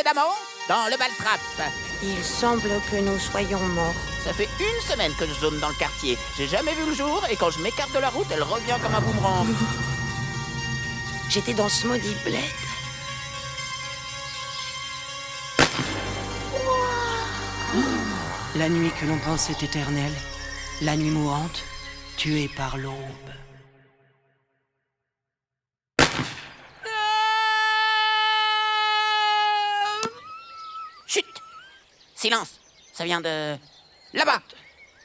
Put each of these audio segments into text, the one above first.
Précédemment, dans le Baltrap. Il semble que nous soyons morts. Ça fait une semaine que je zone dans le quartier. J'ai jamais vu le jour et quand je m'écarte de la route, elle revient comme un boomerang. J'étais dans ce maudit bled. La nuit que l'on pensait éternelle, la nuit mourante, tuée par l'aube. Chut! Silence! Ça vient de... là-bas!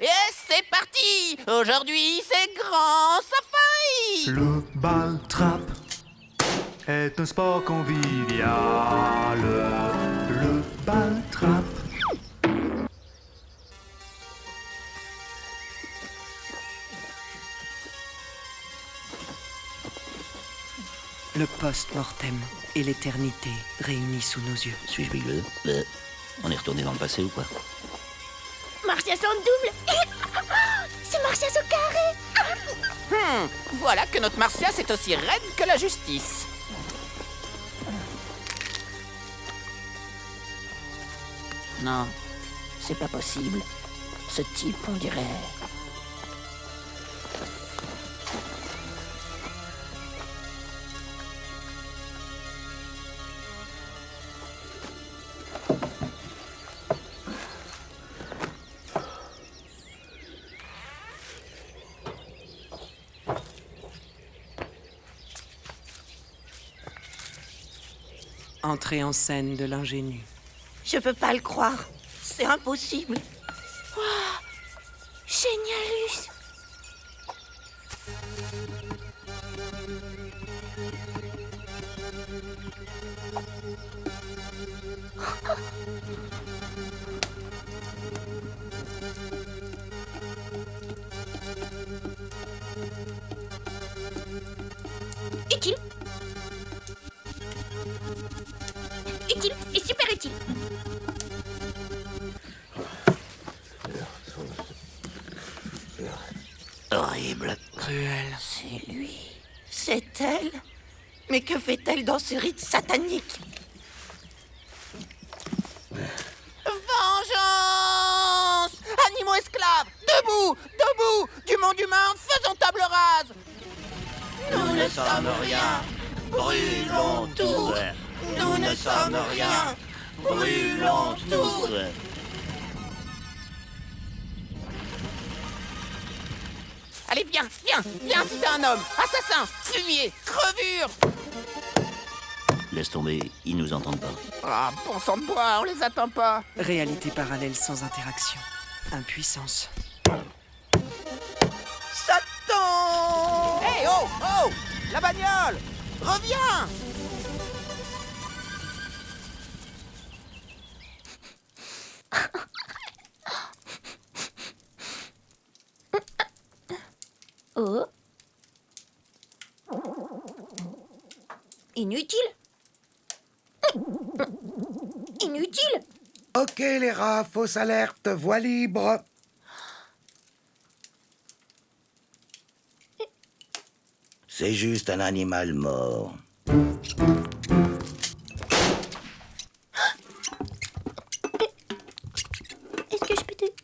Et c'est parti! Aujourd'hui, c'est grand safari! Le Baltrap est un sport convivial. Le Baltrap. Le post-mortem et l'éternité réunis sous nos yeux. Suis-je bigleux? On est retourné dans le passé ou quoi? Martias en double. C'est Martias au carré. Voilà que notre Martias est aussi raide que la justice. Non, c'est pas possible. Ce type, on dirait... Entrée en scène de l'ingénu. Je peux pas le croire. C'est impossible. Génialus. Utile. Utile et super utile. Horrible. Cruel. C'est lui. C'est elle. Mais que fait-elle dans ce rite satanique? Vengeance! Animaux esclaves! Debout! Debout! Du monde humain, faisons table rase! Nous ne sommes rien. Brûlons tout. Nous ne sommes rien. Brûlons tout. Allez, viens, viens, si t'es un homme! Assassin! Fumier! Crevure! Laisse tomber, ils nous entendent pas. Ah, bon sang de bois, on les attend pas! Réalité parallèle sans interaction. Impuissance. Satan! Hé, oh, oh! La bagnole! Reviens! Oh. Inutile. Inutile. Ok les rats, fausse alerte, voie libre. C'est juste un animal mort. Est-ce que je peux t'aider?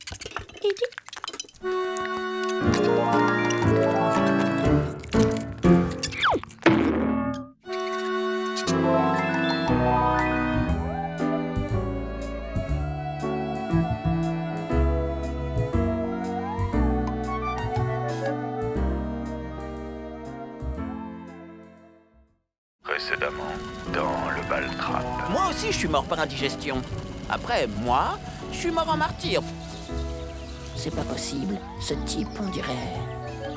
Précédemment, dans le Baltrap. Moi aussi, je suis mort par indigestion. Après, moi, je suis mort en martyr. C'est pas possible. Ce type, on dirait...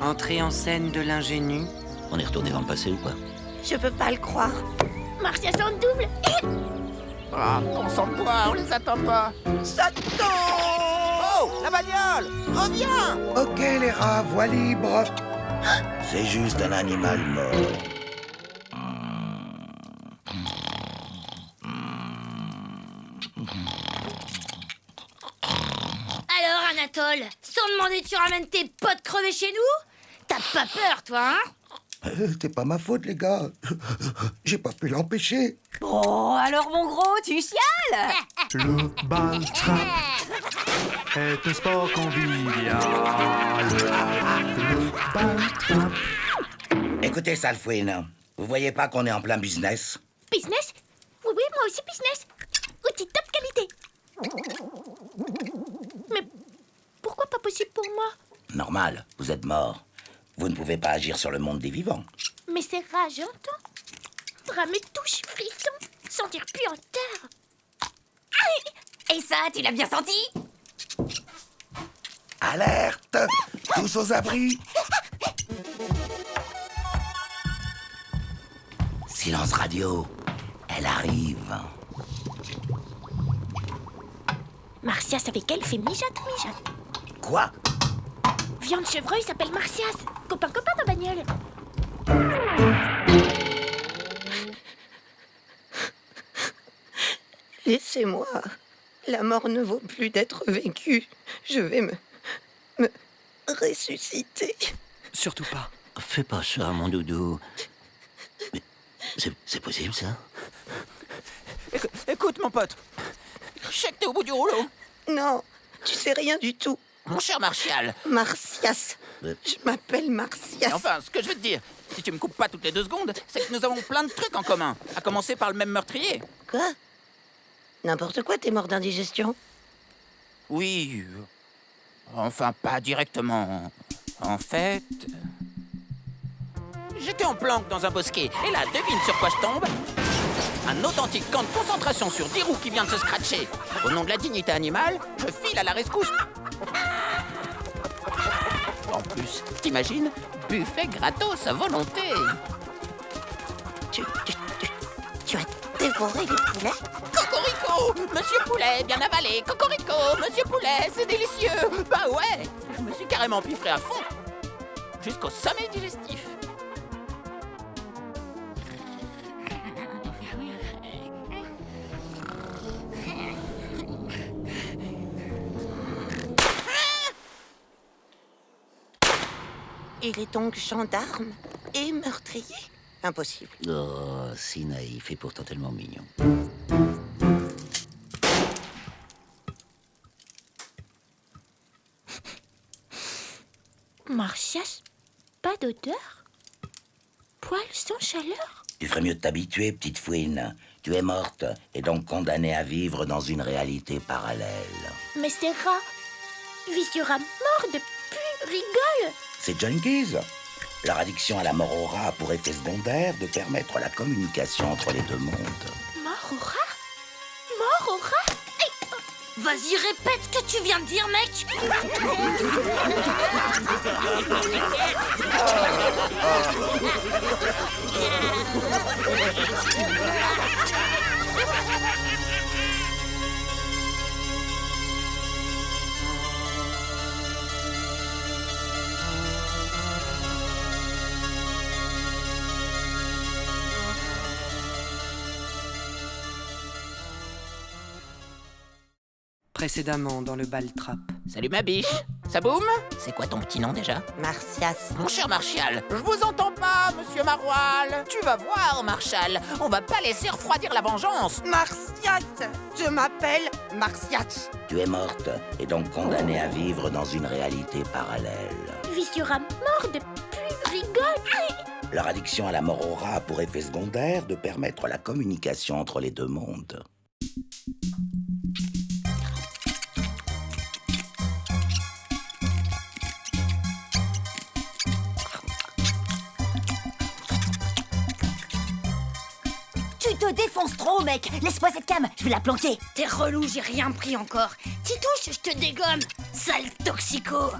Entrée en scène de l'ingénu. On est retourné dans le passé ou quoi? Je peux pas le croire. Martias en double. Ah, bon sang de bois, on les attend pas! Satan! Oh, la bagnole! Reviens! Ok les rats, voie libre. C'est juste un animal mort. Alors, Anatole, sans demander, tu ramènes tes potes crevés chez nous? T'as pas peur, toi, hein? C'est pas ma faute, les gars. J'ai pas pu l'empêcher. Bon, alors mon gros, tu chiales? Le ball trap est un sport convivial. Le ball trap. Écoutez, Salfouine, vous voyez pas qu'on est en plein business? Business? Oui, oui, moi aussi business. Outil top qualité. Mais pourquoi pas possible pour moi? Normal, vous êtes mort. Vous ne pouvez pas agir sur le monde des vivants. Mais c'est rare, j'entends. Bras me touche, frisson, sentir puanteur. Et ça, tu l'as bien senti? Alerte! Tous aux abris! Silence radio, elle arrive. Martias avec elle fait mijote, mijote. Quoi? Viande chevreuil s'appelle Martias. Copain, ma bagnole. Laissez-moi. La mort ne vaut plus d'être vécue. Je vais me ressusciter. Surtout pas. Fais pas ça, mon doudou. Mais c'est possible, ça? Écoute, mon pote. Je sais que t'es au bout du rouleau. Non, tu sais rien du tout. Mon cher Martial. Martias. Je m'appelle Et Martias. enfin, ce que je veux te dire, si tu me coupes pas toutes les 2 secondes, c'est que nous avons plein de trucs en commun. À commencer par le même meurtrier. Quoi? N'importe quoi, t'es mort d'indigestion? Oui. Enfin, pas directement. En fait... J'étais en planque dans un bosquet. Et là, devine sur quoi je tombe? Un authentique camp de concentration sur 10 roues qui vient de se scratcher. Au nom de la dignité animale, je file à la rescousse. En plus, t'imagines? Buffet gratos à volonté. Tu as dévoré les poulets? Cocorico! Monsieur Poulet, bien avalé! Cocorico! Monsieur Poulet, c'est délicieux! Bah ouais! Je me suis carrément piffré à fond! Jusqu'au sommet digestif! Il est donc gendarme et meurtrier? Impossible. Oh, si naïf et pourtant tellement mignon. Martias, pas d'odeur? Poils sans chaleur? Tu ferais mieux de t'habituer, petite fouine. Tu es morte et donc condamnée à vivre dans une réalité parallèle. Mais c'est rare. Viscera mort de pu rigole. C'est Junkies. Leur addiction à la mort au rat a pour effet secondaire de permettre la communication entre les deux mondes. Mort au rat? Mort au rat? Hey, Vas-y, répète ce que tu viens de dire, mec. Précédemment dans le bal trap. Salut ma biche! Ça boum? C'est quoi ton petit nom déjà? Martias. Mon cher Martial, je vous entends pas, monsieur Maroilles! Tu vas voir, Marshall, on va pas laisser refroidir la vengeance! Martias. Je m'appelle Martias. Tu es morte et donc condamnée à vivre dans une réalité parallèle. Viscera mort de pu rigole. Hey, Leur addiction à la mort au rat a pour effet secondaire de permettre la communication entre les deux mondes. Tu te défonces trop, mec. Laisse-moi cette cam, je vais la planquer. T'es relou, j'ai rien pris encore. T'y touches, je te dégomme. Sale toxico.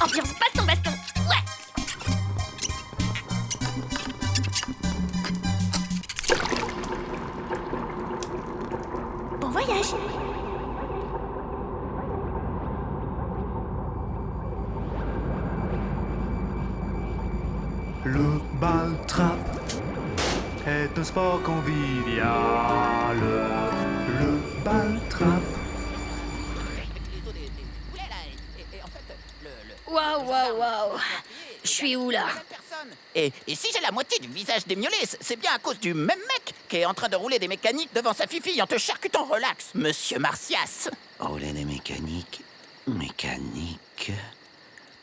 ambiance baston. Ouais. Bon voyage. Le bal trap est un sport convivial. Le bal trap. Des poulets, là, et en fait, Waouh. Je suis où, là? Et si j'ai la moitié du visage démiolé, c'est bien à cause du même mec qui est en train de rouler des mécaniques devant sa fifille en te charcutant relax, Monsieur Martias. Rouler des mécaniques. Mécanique.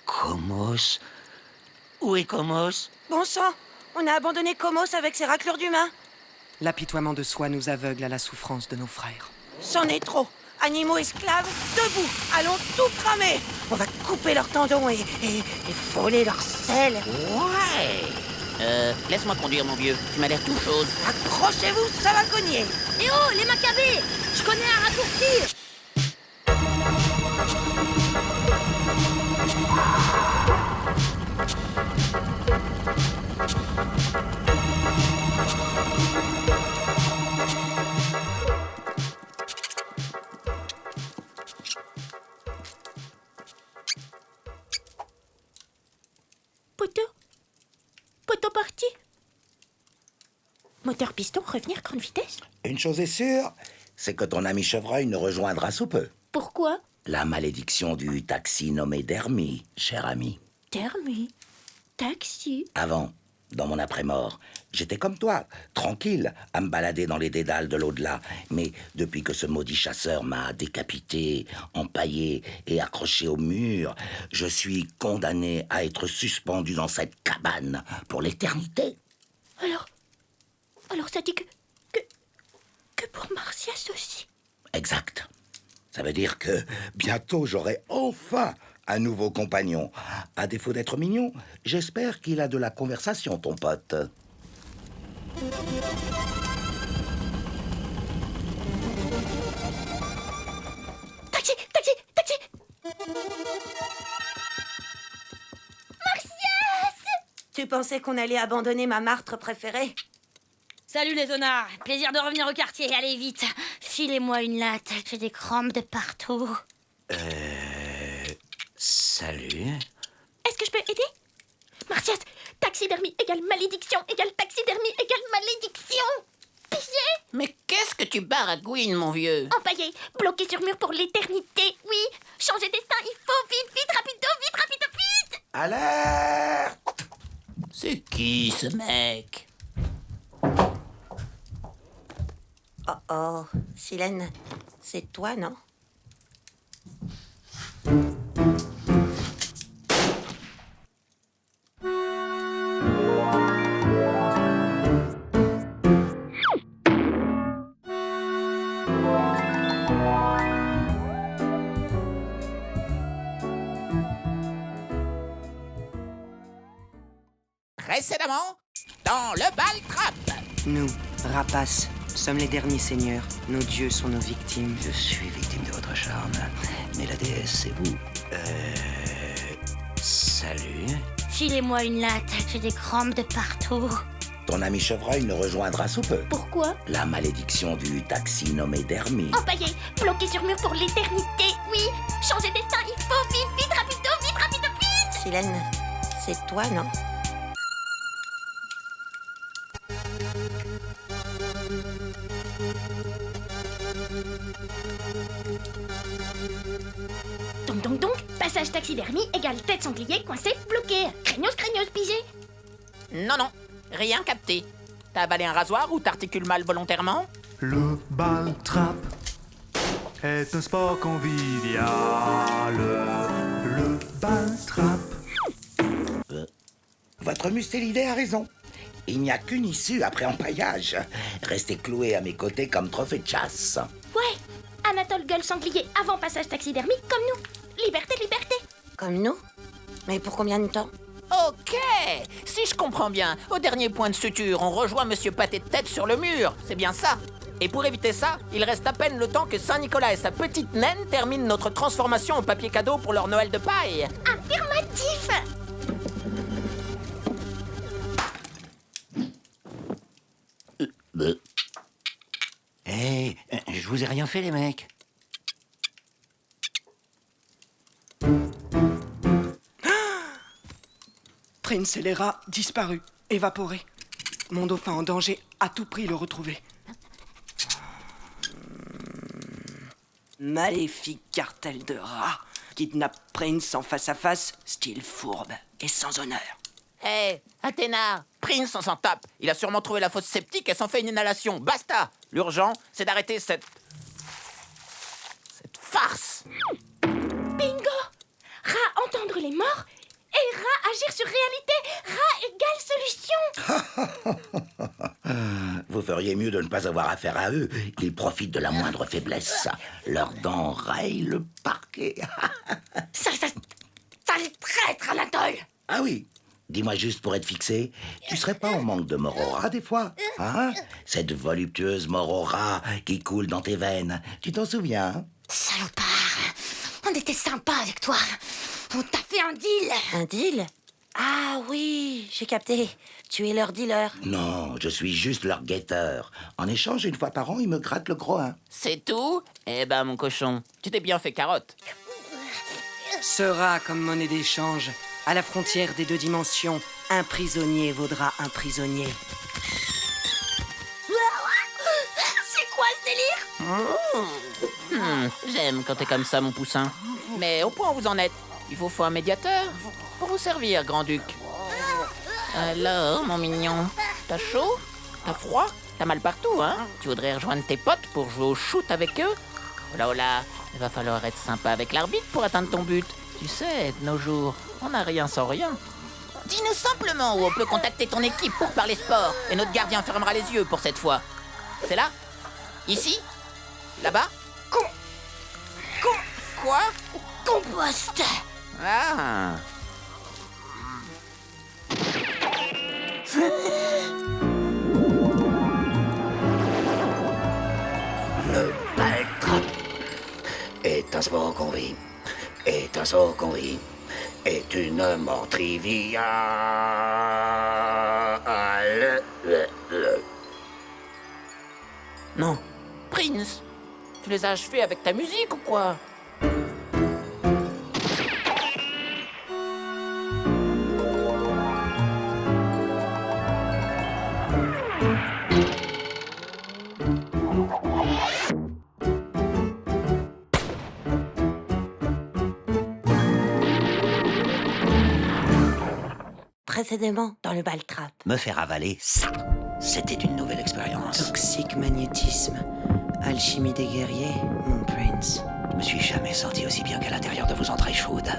Comos. Où est Comos? Bon sang, on a abandonné Comos avec ses raclures d'humains. L'apitoiement de soi nous aveugle à la souffrance de nos frères. C'en est trop. Animaux esclaves, debout, allons tout cramer. On va couper leurs tendons et voler leur sel. Ouais. Laisse-moi conduire, mon vieux. Tu m'as l'air tout chose. Accrochez-vous, ça va cogner. Eh oh, les macabées! Je connais un raccourci! Poteau parti. Moteur piston, revenir grande vitesse. Une chose est sûre, c'est que ton ami Chevreuil nous rejoindra sous peu. Pourquoi? La malédiction du taxi nommé Dermy, cher ami. Dermy. Taxi. Avant, dans mon après-mort, j'étais comme toi, tranquille, à me balader dans les dédales de l'au-delà. Mais depuis que ce maudit chasseur m'a décapité, empaillé et accroché au mur, je suis condamné à être suspendu dans cette cabane pour l'éternité. Alors ça dit que pour Martias aussi. Exact. Ça veut dire que bientôt j'aurai enfin un nouveau compagnon. À défaut d'être mignon, j'espère qu'il a de la conversation, ton pote. Taxi. Tu pensais qu'on allait abandonner ma martre préférée? Salut les zonards, plaisir de revenir au quartier, allez vite. Filez-moi une latte, j'ai des crampes de partout. Salut. Est-ce que je peux aider? Martias, taxidermie égale malédiction égale taxidermie égale malédiction. Pigé? Mais qu'est-ce que tu baragouines, mon vieux? Empaillé, bloqué sur mur pour l'éternité, oui. Changer destin, il faut vite, rapido, vite. Alerte! C'est qui, ce mec? Oh, Silène, c'est toi, non? Précédemment, dans le bal trap. Nous, rapaces, sommes les derniers seigneurs. Nos dieux sont nos victimes. Je suis victime de votre charme. Mais la déesse, c'est vous. Salut. Filez-moi une latte, j'ai des crampes de partout. Ton ami Chevreuil nous rejoindra sous peu. Pourquoi? La malédiction du taxi nommé Dermy. Empaillé, bloqué sur mur pour l'éternité, oui. Changer destin, il faut vite, rapido, vite. Silène, c'est toi, non? Donc, passage taxidermie égale tête sanglier coincé, bloqué. Craignos, pigé. Non, rien capté. T'as avalé un rasoir ou t'articules mal volontairement? Le bal trap est un sport convivial. Le bal trap. Votre mustélidé a raison. Il n'y a qu'une issue après empaillage. Rester cloué à mes côtés comme trophée de chasse. Ouais, Anatole gueule sanglier avant passage taxidermie, comme nous. Liberté. Comme nous? Mais pour combien de temps? Ok, si je comprends bien, au dernier point de suture, on rejoint Monsieur Pâté de Tête sur le mur, c'est bien ça. Et pour éviter ça, il reste à peine le temps que Saint-Nicolas et sa petite naine terminent notre transformation en papier cadeau pour leur Noël de paille. Affirmatif. Hé, je vous ai rien fait, les mecs. Prince et les rats disparus, évaporés. Mon dauphin en danger, à tout prix le retrouver. Maléfique cartel de rats. kidnappe Prince en face à face, style fourbe et sans honneur. Hé, Athéna, Prince, on s'en tape. Il a sûrement trouvé la fosse septique et s'en fait une inhalation. Basta. L'urgent, c'est d'arrêter cette farce. Bingo! Rat entendre les morts et rat agir sur réalité. Rat égale solution. Vous feriez mieux de ne pas avoir affaire à eux. Ils profitent de la moindre faiblesse. Leurs dents rayent le parquet. Sale traître, Anatole! Ah oui. Dis-moi juste pour être fixé, tu serais pas en manque de Morora des fois, hein? Cette voluptueuse Morora qui coule dans tes veines. Tu t'en souviens, hein? Salopard! On était sympa avec toi. On t'a fait un deal. Un deal? Ah oui, j'ai capté. Tu es leur dealer. Non, je suis juste leur guetteur. En échange, une fois par an, ils me grattent le gros 1. C'est tout? Eh ben, mon cochon, tu t'es bien fait carotte. Ce rat comme monnaie d'échange, à la frontière des 2 dimensions, un prisonnier vaudra un prisonnier. C'est quoi ce délire? J'aime quand t'es comme ça, mon poussin. Mais au point où vous en êtes, il faut un médiateur pour vous servir, grand-duc. Alors, mon mignon, t'as chaud? T'as froid? T'as mal partout, hein? Tu voudrais rejoindre tes potes pour jouer au shoot avec eux? Oh là, oh là, il va falloir être sympa avec l'arbitre pour atteindre ton but. Tu sais, de nos jours, on n'a rien sans rien. Dis-nous simplement où on peut contacter ton équipe pour parler sport, et notre gardien fermera les yeux pour cette fois. C'est là? Ici? Là-bas? Quoi? Compost! Ah! Le baltrap est un sport qu'on vit, est un sport qu'on vit, est une mort triviale. Non. Prince, tu les as achevés avec ta musique ou quoi? Précédemment, dans le baltrap. Me faire avaler ça, c'était une nouvelle expérience. Toxique magnétisme, alchimie des guerriers, mon Prince. Je me suis jamais senti aussi bien qu'à l'intérieur de vos entrailles chaudes.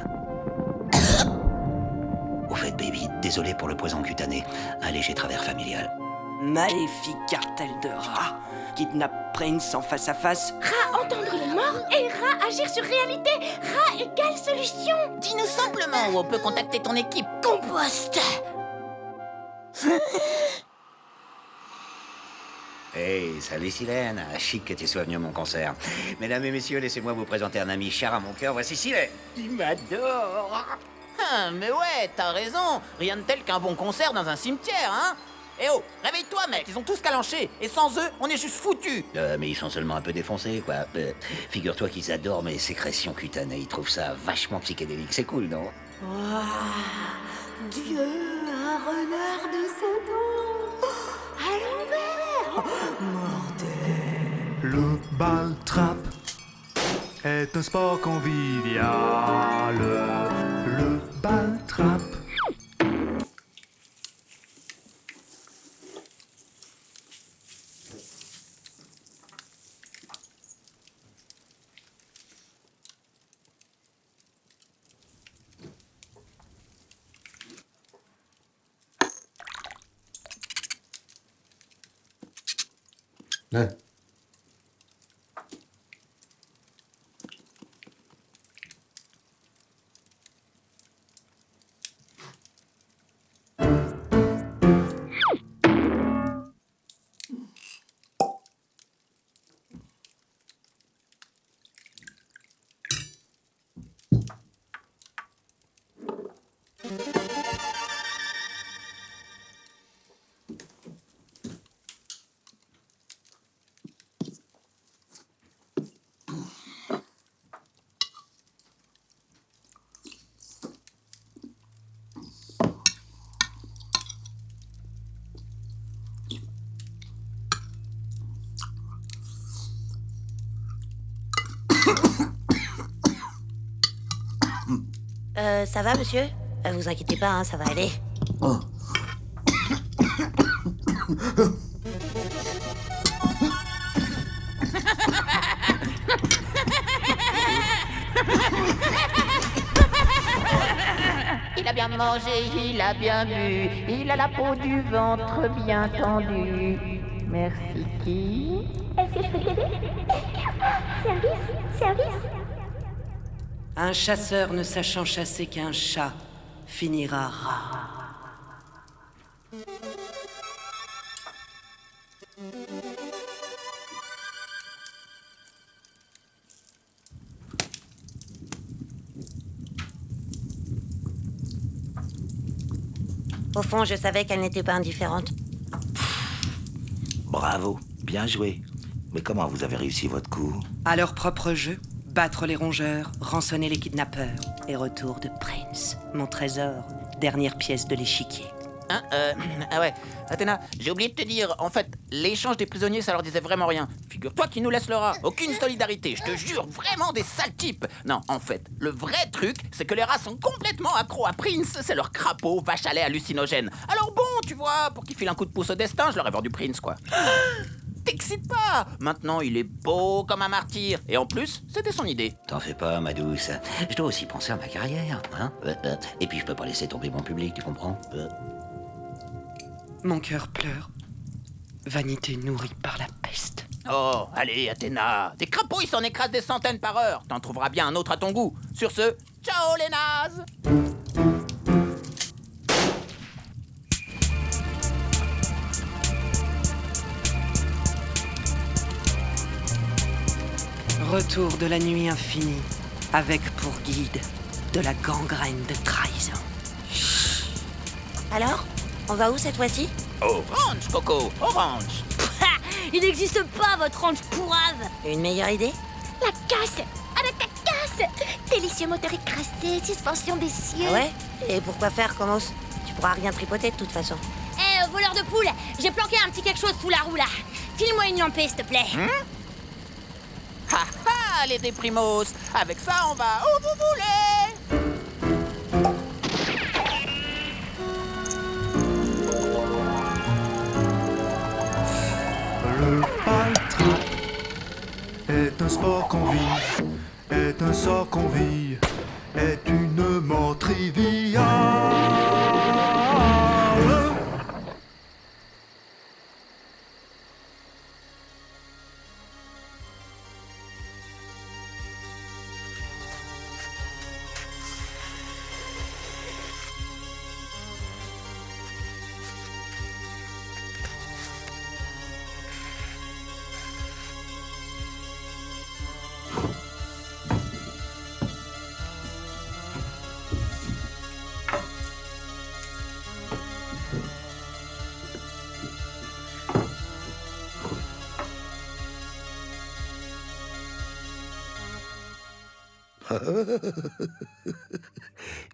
Au fait, baby, désolé pour le poison cutané. Un léger travers familial. Maléfique cartel de rats, kidnappe Prince en face à face. Rat entendre les morts et rat agir sur réalité. Rat égale solution. Dis-nous simplement où on peut contacter ton équipe. Compost! Hey, salut Silène, chic que tu sois venu à mon concert. Mesdames et messieurs, laissez-moi vous présenter un ami cher à mon cœur, voici Silène. Il m'adore. Ah, mais ouais, t'as raison. Rien de tel qu'un bon concert dans un cimetière, hein? Eh oh, réveille-toi, mec, ils ont tous calanché. Et sans eux, on est juste foutus. Mais ils sont seulement un peu défoncés, quoi. Figure-toi qu'ils adorent mes sécrétions cutanées, ils trouvent ça vachement psychédélique, c'est cool, non? Dieu, un renard de 7 ans! À l'envers! Le baltrap est un sport convivial. Le baltrap. Ouais. Ça va, monsieur? Vous inquiétez pas, hein, ça va aller. Il a bien mangé, il a bien bu, il a la peau du ventre bien tendue. Merci qui? Est-ce que je peux t'aider? Service? Un chasseur ne sachant chasser qu'un chat finira rat. Au fond, je savais qu'elle n'était pas indifférente. Bravo, bien joué. Mais comment vous avez réussi votre coup? À leur propre jeu, battre les rongeurs, rançonner les kidnappeurs. Et retour de Prince, mon trésor, dernière pièce de l'échiquier. Hein, ah ouais, Athéna, j'ai oublié de te dire, en fait, l'échange des prisonniers, ça leur disait vraiment rien. Figure-toi qu'ils nous laissent le rat. Aucune solidarité, je te jure, vraiment des sales types. Non, en fait, le vrai truc, c'est que les rats sont complètement accros à Prince. C'est leur crapaud, vache à lait hallucinogène. Alors bon, tu vois, pour qu'ils filent un coup de pouce au destin, je leur ai vendu Prince, quoi. T'excites pas! Maintenant, il est beau comme un martyr. Et en plus, c'était son idée. T'en fais pas, ma douce. Je dois aussi penser à ma carrière, hein. Et puis je peux pas laisser tomber mon public, tu comprends? Mon cœur pleure. Vanité nourrie par la peste. Oh, allez, Athéna. Des crapauds, ils s'en écrasent des centaines par heure. T'en trouveras bien un autre à ton goût. Sur ce, ciao les nazes! Retour de la nuit infinie, avec pour guide de la gangrène de trahison. Alors, on va où cette fois-ci? Orange, Coco, orange. Il n'existe pas, votre range pourrave. Une meilleure idée? La casse! À la casse! Délicieux moteur écrasé, suspension des cieux. Ah ouais? Et pourquoi faire, Comos? Tu pourras rien tripoter de toute façon. Eh, voleur de poule, j'ai planqué un petit quelque chose sous la roue là. File-moi une lampée, s'il te plaît. Ha ha, les déprimos. Avec ça, on va où vous voulez. Le paltrap est un sport qu'on vit, est un sort qu'on vit, est une mort triviale.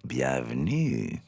Bienvenue.